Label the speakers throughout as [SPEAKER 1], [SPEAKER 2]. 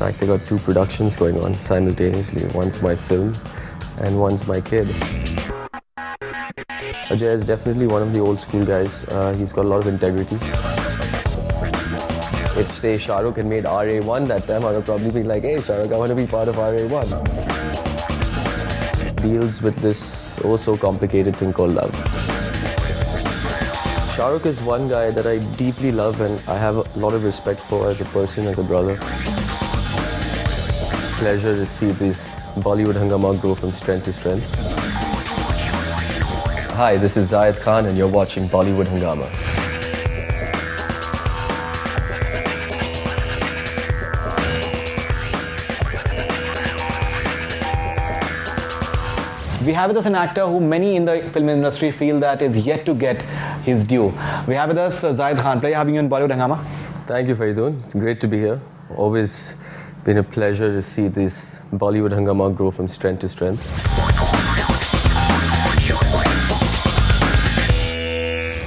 [SPEAKER 1] fact, I got two productions going on simultaneously. One's my film and one's my kid. Ajay is definitely one of the old school guys. He's got a lot of integrity. If, say, Shah Rukh had made RA1 that time, I would probably be like, hey, Shah Rukh, I want to be part of RA1. Deals with this oh-so complicated thing called love. Shah Rukh is one guy that I deeply love and I have a lot of respect for as a person, as a brother. Pleasure to see this Bollywood Hungama grow from strength to strength. Hi, this is Zayed Khan and you're watching Bollywood Hungama.
[SPEAKER 2] We have with us an actor who many in the film industry feel that is yet to get his due. We have with us Zayed Khan. Pleasure having you in Bollywood Hungama.
[SPEAKER 1] Thank you, Faridun. It's great to be here. Always been a pleasure to see this Bollywood Hungama grow from strength to strength.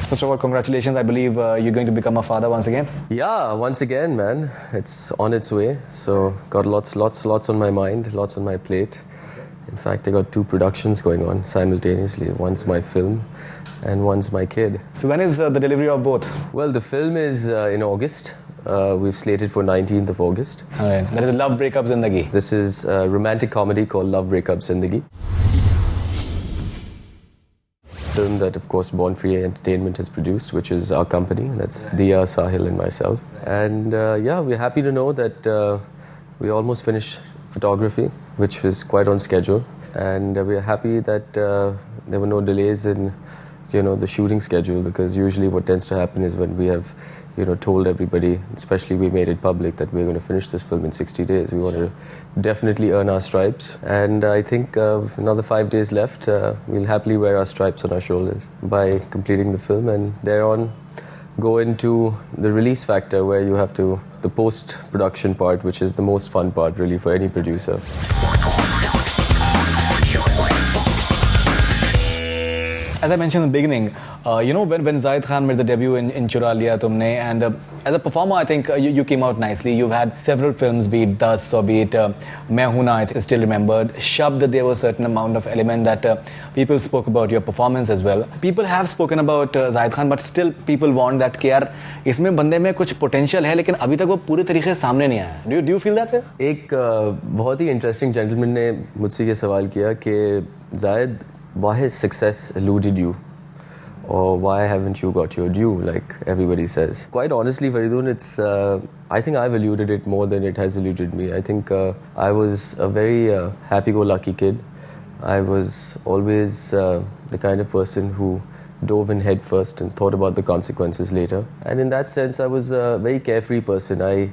[SPEAKER 2] First of all, congratulations. I believe you're going to become a father once again.
[SPEAKER 1] Yeah, once again, man. It's on its way. So got lots on my mind, lots on my plate. In fact, I got two productions going on simultaneously. One's my film and one's my kid.
[SPEAKER 2] So when is the delivery of both?
[SPEAKER 1] Well, the film is in August. We've slated for 19th of August.
[SPEAKER 2] All right. That is Love Breakup Zindagi.
[SPEAKER 1] This is a romantic comedy called Love Breakup Zindagi. Film that, of course, Born Free Entertainment has produced, which is our company. That's Diya, Sahil and myself. And yeah, we're happy to know that we almost finished photography, which was quite on schedule. And we're happy that there were no delays in, the shooting schedule, because usually what tends to happen is when we have, told everybody, especially we made it public, that we're going to finish this film in 60 days. We want to definitely earn our stripes. And I think another 5 days left, we'll happily wear our stripes on our shoulders by completing the film, and thereon go into the release factor, where you have to, the post-production part, which is the most fun part really for any producer.
[SPEAKER 2] As I mentioned in the beginning, when Zayed Khan made the debut in Chura Liya Tumne, and as a performer, I think you came out nicely. You've had several films, be it Das or be it Mahuna, it's still remembered. Shabd, there was a certain amount of element that people spoke about your performance as well. People have spoken about Zayed Khan, but still people want that कि यार इसमें बंदे में कुछ potential है, लेकिन अभी तक वो पूरे तरीके से सामने नहीं आया. Do you feel that way?
[SPEAKER 1] एक बहुत ही interesting gentleman ने मुझसे ये सवाल किया कि Zayed, why has success eluded you? Or why haven't you got your due, like everybody says? Quite honestly, Faridun, it's, I think I've eluded it more than it has eluded me. I think I was a very happy-go-lucky kid. I was always the kind of person who dove in head first and thought about the consequences later. And in that sense, I was a very carefree person. I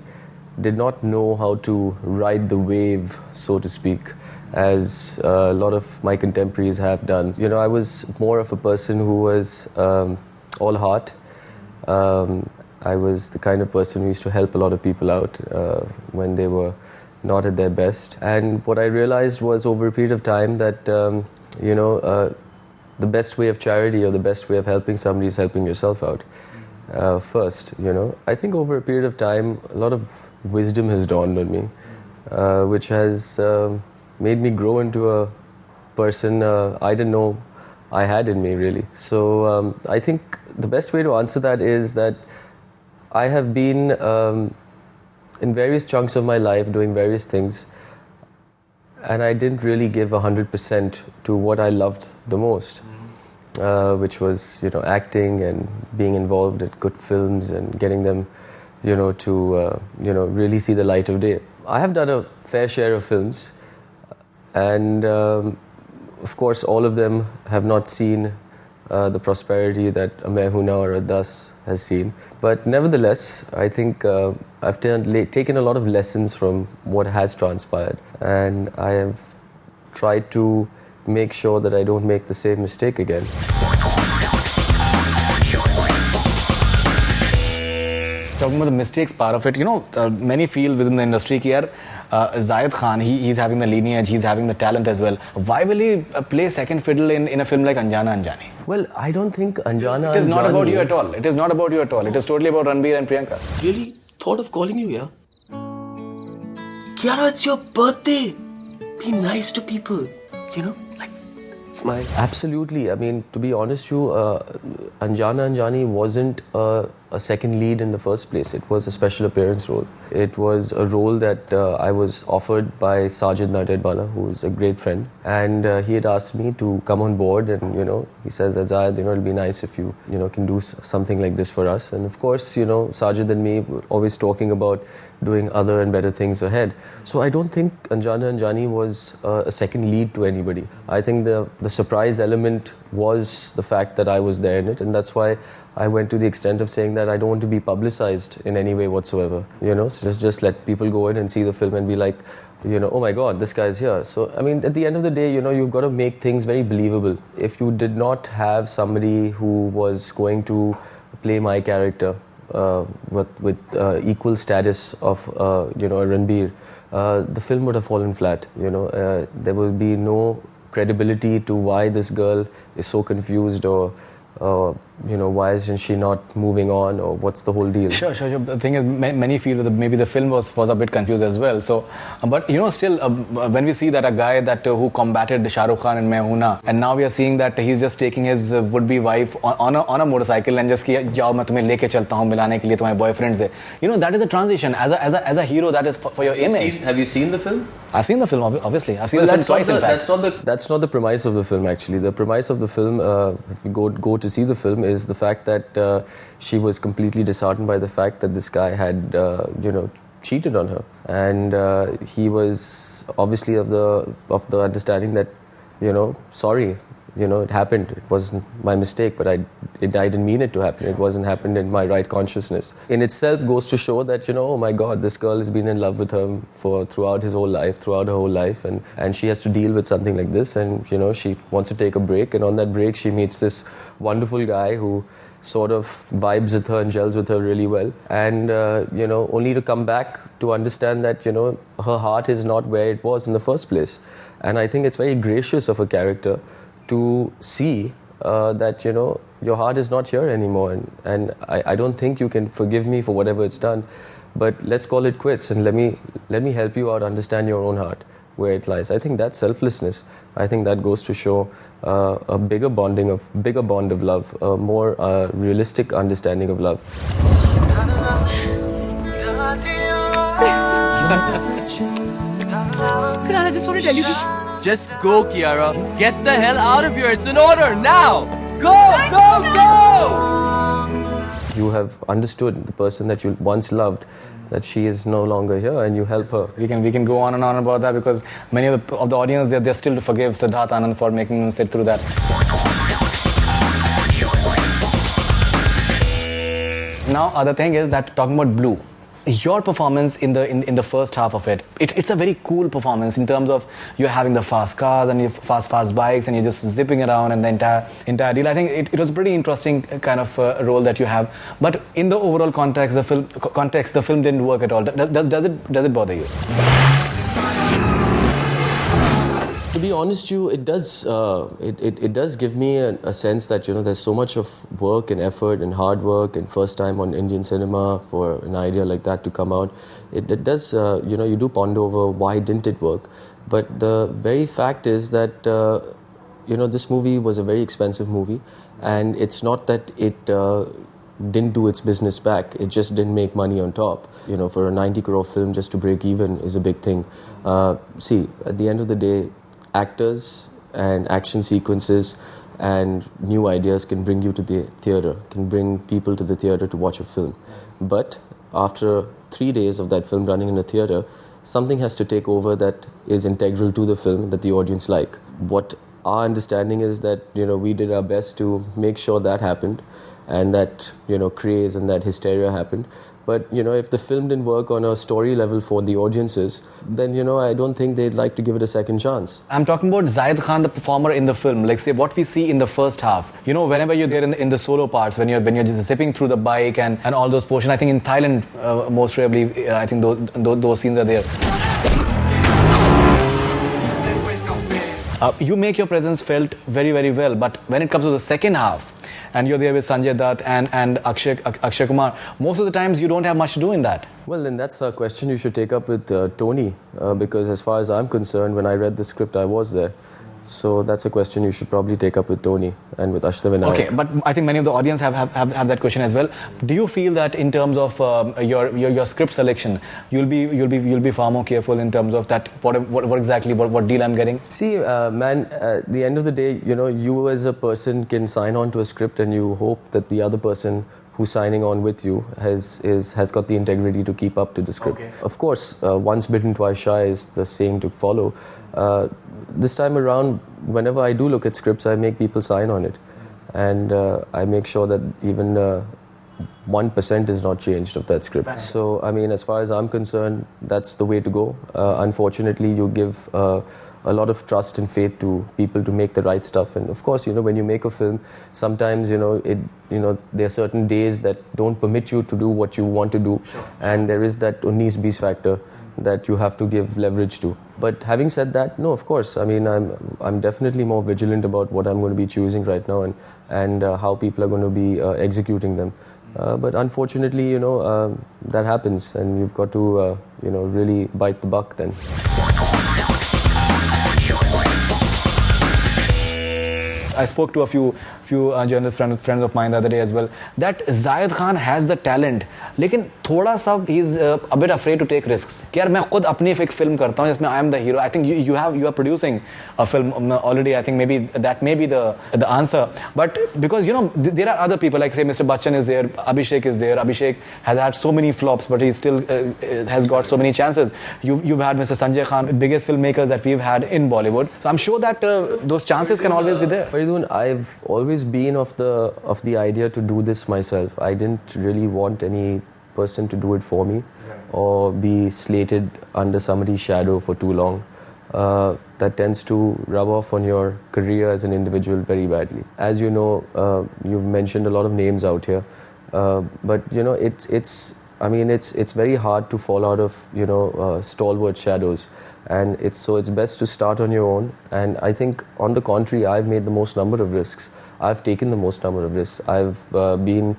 [SPEAKER 1] did not know how to ride the wave, so to speak, as a lot of my contemporaries have done. I was more of a person who was all heart. I was the kind of person who used to help a lot of people out when they were not at their best. And what I realized was over a period of time that, the best way of charity or the best way of helping somebody is helping yourself out first, I think over a period of time, a lot of wisdom has dawned on me, which has made me grow into a person I didn't know I had in me, really. So I think the best way to answer that is that I have been in various chunks of my life doing various things, and I didn't really give 100% to what I loved the most, which was, acting and being involved in good films and getting them, to, really see the light of day. I have done a fair share of films, and of course all of them have not seen the prosperity that a Mahuna or a Das has seen. But nevertheless, I think I've taken a lot of lessons from what has transpired, and I have tried to make sure that I don't make the same mistake again.
[SPEAKER 2] Talking about the mistakes part of it, many feel within the industry that Zayed Khan, he's having the lineage, he's having the talent as well. Why will he play second fiddle in a film like Anjana Anjani?
[SPEAKER 1] Well, I don't think Anjana
[SPEAKER 2] It is not about you at all. It is not about you at all. It is totally about Ranbir and Priyanka.
[SPEAKER 3] Really thought of calling you here? Kiara, it's your birthday. Be nice to people, you know, like smile.
[SPEAKER 1] Absolutely. I mean, to be honest, Anjana Anjani wasn't a second lead in the first place. It was a special appearance role. It was a role that I was offered by Sajid Nartedwala, who is a great friend, and he had asked me to come on board. And he says that Zayed, it'll be nice if you can do something like this for us. And of course, Sajid and me were always talking about doing other and better things ahead. So I don't think Anjana Anjani was a second lead to anybody. I think the surprise element was the fact that I was there in it, and that's why I went to the extent of saying that I don't want to be publicized in any way whatsoever. So just let people go in and see the film and be like, oh my God, this guy's here. So, I mean, at the end of the day, you've got to make things very believable. If you did not have somebody who was going to play my character with equal status of, Ranbir, the film would have fallen flat. There will be no credibility to why this girl is so confused, or why isn't she not moving on, or what's the whole deal?
[SPEAKER 2] Sure. The thing is, many feel that maybe the film was a bit confused as well. So, but still, when we see that a guy who combated Shah Rukh Khan in Mahuna, and now we are seeing that he's just taking his would-be wife on a motorcycle and just jao main tumhe leke chalta hu milane ke liye tumhare boyfriend se. That is a transition. As a hero, that is for your image.
[SPEAKER 1] Have you seen the film?
[SPEAKER 2] I've seen the film, obviously. I've seen the film twice, in fact.
[SPEAKER 1] That's not the premise of the film, actually. The premise of the film, if you go to see the film, is the fact that she was completely disheartened by the fact that this guy had, cheated on her. And he was obviously of the understanding that, sorry, it happened. It wasn't my mistake, but I didn't mean it to happen. It wasn't happened in my right consciousness. In itself goes to show that, oh my God, this girl has been in love with him throughout her whole life, and she has to deal with something like this, and, she wants to take a break, and on that break she meets this wonderful guy who sort of vibes with her and gels with her really well, and, only to come back to understand that, her heart is not where it was in the first place. And I think it's very gracious of a character to see that, your heart is not here anymore. And I don't think you can forgive me for whatever it's done, but let's call it quits, and let me help you out understand your own heart, where it lies. I think that's selflessness. I think that goes to show a bigger bond of love, a more realistic understanding of love.
[SPEAKER 4] Kunal, I just want to tell you this.
[SPEAKER 3] Just go, Kiara. Get the hell out of here. It's an order now. Go.
[SPEAKER 1] You have understood the person that you once loved, that she is no longer here, and you help her.
[SPEAKER 2] We can go on and on about that, because many of the audience, they're still to forgive Siddharth Anand for making them sit through that. Now, other thing is that talking about Blue, your performance in the first half of it's a very cool performance in terms of you're having the fast cars and your fast bikes, and you're just zipping around, and the entire deal. I think it was a pretty interesting kind of role that you have. But in the overall context, the film didn't work at all. Does it bother you?
[SPEAKER 1] To be honest, it does. It does give me a sense that there's so much of work and effort and hard work, and first time on Indian cinema for an idea like that to come out. It does. You do ponder over why didn't it work, but the very fact is that this movie was a very expensive movie, and it's not that it didn't do its business back. It just didn't make money on top. For a 90 crore film, just to break even is a big thing. See, at the end of the day, actors and action sequences and new ideas can bring you to the theatre, can bring people to the theatre to watch a film. But after 3 days of that film running in a theatre, something has to take over that is integral to the film that the audience like. What our understanding is that, we did our best to make sure that happened, and that, craze and that hysteria happened. But, if the film didn't work on a story level for the audiences, then, I don't think they'd like to give it a second chance.
[SPEAKER 2] I'm talking about Zayed Khan, the performer in the film. Like, say, what we see in the first half. Whenever you're there in the solo parts, when you're just zipping through the bike and all those portions. I think in Thailand, most probably, I think those scenes are there. You make your presence felt very, very well. But when it comes to the second half, and you're there with Sanjay Dutt and Akshay Kumar. Most of the times you don't have much to do in that.
[SPEAKER 1] Well, then that's a question you should take up with Tony, because as far as I'm concerned, when I read the script, I was there. So that's a question you should probably take up with Tony and with Ashlev and
[SPEAKER 2] Okay, but I think many of the audience have that question as well. Do you feel that in terms of your script selection, you'll be far more careful in terms of that what exactly deal I'm getting?
[SPEAKER 1] See, man, at the end of the day, you as a person can sign on to a script and you hope that the other person who's signing on with you has got the integrity to keep up to the script.
[SPEAKER 2] Okay.
[SPEAKER 1] Of course, once bitten, twice shy is the saying to follow. This time around, whenever I do look at scripts, I make people sign on it. And I make sure that even 1% is not changed of that script. So, I mean, as far as I'm concerned, that's the way to go. Unfortunately, you give a lot of trust and faith to people to make the right stuff. And of course, when you make a film, sometimes, there are certain days that don't permit you to do what you want to do. Sure. And there is that 19-20 factor that you have to give leverage to. But having said that, no, of course, I mean, I'm definitely more vigilant about what I'm going to be choosing right now and how people are going to be executing them. But unfortunately, that happens, and you've got to, really bite the buck then.
[SPEAKER 2] I spoke to a few journalist friends of mine the other day as well, that Zayed Khan has the talent, लेकिन थोड़ा सा he's a bit afraid to take risks. कि यार मैं खुद अपनी एक film करता हूँ जिसमें I am the hero. I think you are producing a film already. I think maybe that may be the answer. But because there are other people, like say Mr. Bachchan is there, Abhishek is there. Abhishek has had so many flops, but he still has got so many chances. You've had Mr. Sanjay Khan, biggest filmmakers that we've had in Bollywood. So I'm sure that those chances can always be there.
[SPEAKER 1] I've always been of the idea to do this myself. I didn't really want any person to do it for me, or be slated under somebody's shadow for too long. That tends to rub off on your career as an individual very badly. As you know, you've mentioned a lot of names out here, but it's very hard to fall out of stalwart shadows. And it's best to start on your own. And I think, on the contrary, I've made the most number of risks. I've taken the most number of risks. I've been,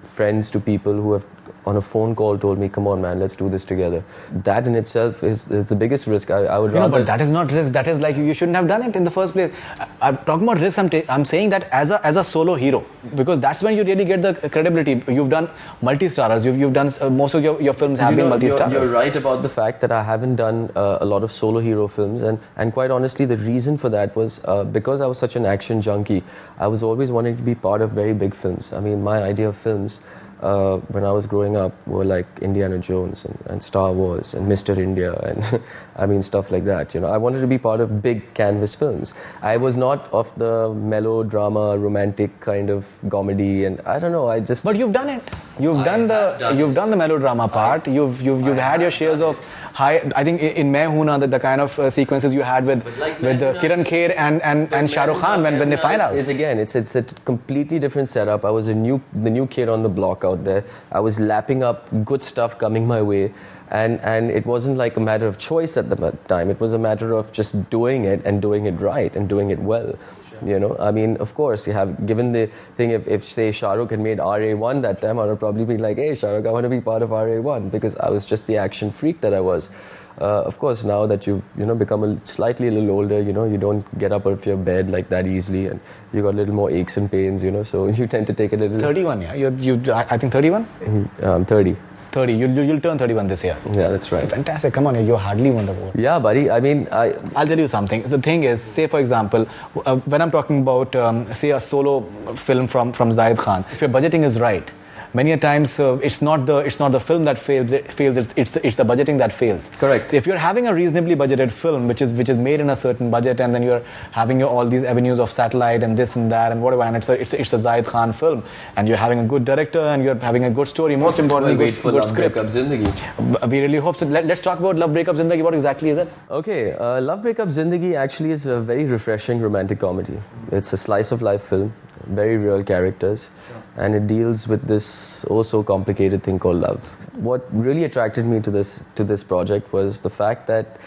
[SPEAKER 1] friends to people who have, on a phone call, told me, come on, man, let's do this together. That in itself is the biggest risk. I would rather...
[SPEAKER 2] but that is not risk. That is like, you shouldn't have done it in the first place. I'm talking about risk. I'm saying that as a solo hero, because that's when you really get the credibility. You've done multi-starers. You've done most of your films have been multi-starers.
[SPEAKER 1] You're right about the fact that I haven't done a lot of solo hero films, and quite honestly, the reason for that was because I was such an action junkie. I was always wanting to be part of very big films. I mean, my idea of films when I was growing up were like Indiana Jones and Star Wars and Mr. India and stuff like that. I wanted to be part of big canvas films. I was not of the melodrama, romantic kind of comedy, and I don't know.
[SPEAKER 2] But you've done it. You've done the melodrama part. You've had your shares of high. I think in Mahuna, the kind of sequences you had with Kiran Kher and Shah Rukh Khan when they find out.
[SPEAKER 1] It's a completely different setup. I was the new kid on the block out there. I was lapping up good stuff coming my way, and it wasn't like a matter of choice at the time. It was a matter of just doing it and doing it right and doing it well. Sure. I mean, of course, you have given the thing. If say Shah Rukh had made RA1 that time, I would probably be like, hey, Shah Rukh, I want to be part of RA1, because I was just the action freak that I was. Of course, now that you've become slightly a little older, you don't get up out of your bed like that easily, and you got a little more aches and pains, so you tend to take a little.
[SPEAKER 2] 31, yeah. I think 31.
[SPEAKER 1] I'm 30.
[SPEAKER 2] 30. You'll turn 31 this year.
[SPEAKER 1] Yeah, that's right.
[SPEAKER 2] So fantastic. Come on, you hardly won the award.
[SPEAKER 1] Yeah, buddy. I mean,
[SPEAKER 2] I'll tell you something. The thing is, say for example, when I'm talking about say a solo film from Zayed Khan, if your budgeting is right, many a times it's not the film that fails. It's the budgeting that fails.
[SPEAKER 1] Correct.
[SPEAKER 2] So if you're having a reasonably budgeted film, which is made in a certain budget, and then you're having all these avenues of satellite and this and that and whatever, and it's a Zayed Khan film, and you're having a good director and you're having a good story. Most importantly, good script.
[SPEAKER 1] Love Breakup Zindagi.
[SPEAKER 2] We really hope so. Let's talk about Love Breakup Zindagi. What exactly is it?
[SPEAKER 1] Okay, Love Breakup Zindagi actually is a very refreshing romantic comedy. It's a slice of life film, very real characters. Sure. And it deals with this so complicated thing called love. What really attracted me to this project was the fact that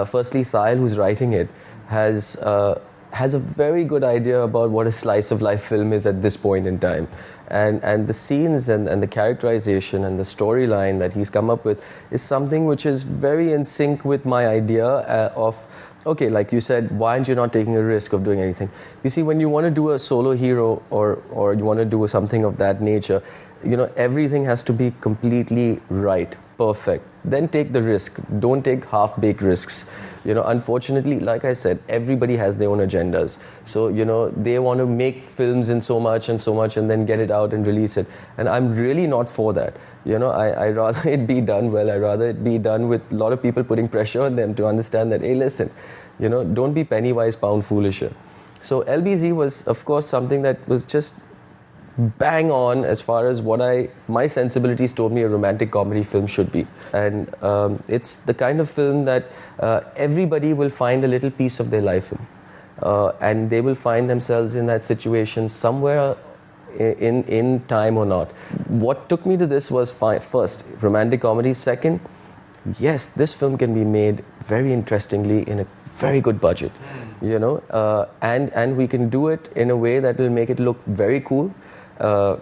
[SPEAKER 1] firstly, Sahil, who's writing it, has has a very good idea about what a slice of life film is at this point in time. And the scenes and the characterization and the storyline that he's come up with is something which is very in sync with my idea of, okay, like you said, why aren't you not taking a risk of doing anything? You see, when you want to do a solo hero or you want to do something of that nature, you know, everything has to be completely right, perfect. Then take the risk. Don't take half-baked risks. You know, unfortunately, like I said, everybody has their own agendas. So, you know, they want to make films in so much and then get it out and release it. And I'm really not for that. You know, I rather it be done well. I rather it be done with a lot of people putting pressure on them to understand that, hey, listen, you know, don't be penny wise, pound foolish. So LBZ was, of course, something that was just bang on as far as what my sensibilities told me a romantic comedy film should be. And it's the kind of film that everybody will find a little piece of their life in. And they will find themselves in that situation somewhere in time or not. What took me to this was first, romantic comedy. Second, yes, this film can be made very interestingly in a very good budget, you know, and we can do it in a way that will make it look very cool,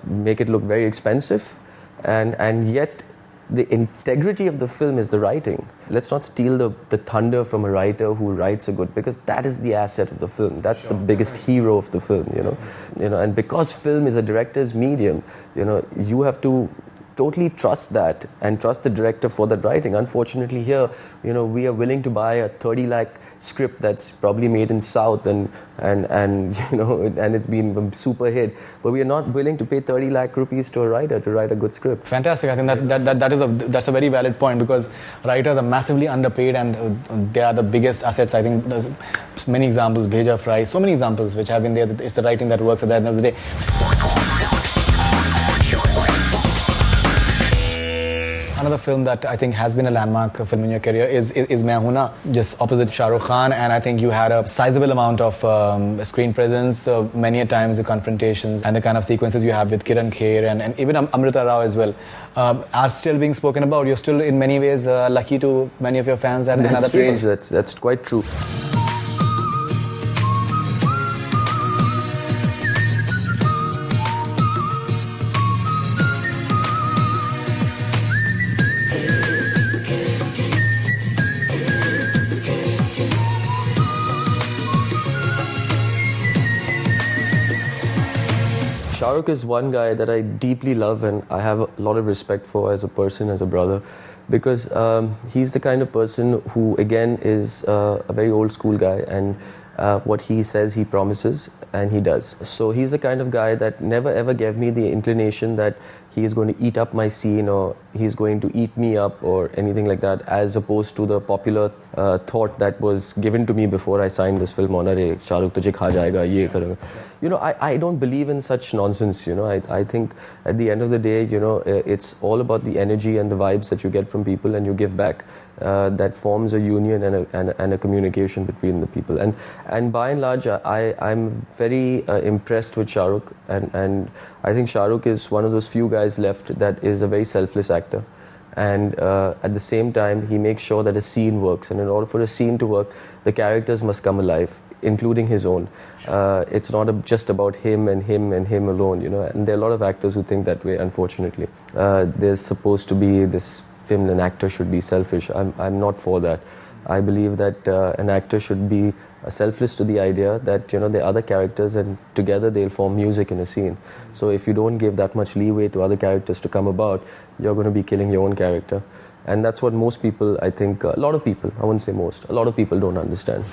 [SPEAKER 1] make it look very expensive, and yet the integrity of the film is the writing. Let's not steal the thunder from a writer who writes a good, because that is the asset of the film. That's the biggest hero of the film, you know. And because film is a director's medium, you know, you have to totally trust that and trust the director for that writing. Unfortunately here, you know, we are willing to buy a 30 lakh script that's probably made in South and you know, and it's been a super hit, but we are not willing to pay 30 lakh rupees to a writer to write a good script.
[SPEAKER 2] Fantastic. I think that's a very valid point, because writers are massively underpaid and they are the biggest assets. I think there's many examples, Bheja Fry, so many examples which have been there. It's the writing that works at the end of the day. Another film that I think has been a landmark film in your career is Mahuna, just opposite Shah Rukh Khan, and I think you had a sizable amount of screen presence, many a times the confrontations and the kind of sequences you have with Kiran Kher and even Amrita Rao as well are still being spoken about. You're still in many ways lucky to many of your fans and
[SPEAKER 1] that's
[SPEAKER 2] other
[SPEAKER 1] strange.
[SPEAKER 2] people.
[SPEAKER 1] That's quite true. Shah Rukh is one guy that I deeply love and I have a lot of respect for as a person, as a brother, because he's the kind of person who, again, is a very old school guy, and what he says he promises and he does. So he's the kind of guy that never ever gave me the inclination that he is going to eat up my scene or he's going to eat me up or anything like that, as opposed to the popular thought that was given to me before I signed this film on, "Arey, Shah Rukh tujhe kha jayega, ye karega." You know, I don't believe in such nonsense, you know. I think at the end of the day, you know, it's all about the energy and the vibes that you get from people and you give back. That forms a union and a communication between the people. And by and large, I'm very impressed with Shah Rukh, and I think Shah Rukh is one of those few guys left that is a very selfless actor. And at the same time, he makes sure that a scene works. And in order for a scene to work, the characters must come alive, including his own. It's not just about him and him and him alone, you know. And there are a lot of actors who think that way, unfortunately. There's supposed to be this film, an actor should be selfish. I'm not for that. I believe that an actor should be selfless to the idea that, you know, there are other characters and together they'll form music in a scene. So if you don't give that much leeway to other characters to come about, you're going to be killing your own character. And that's what most people, I think, a lot of people, I wouldn't say most, a lot of people don't understand.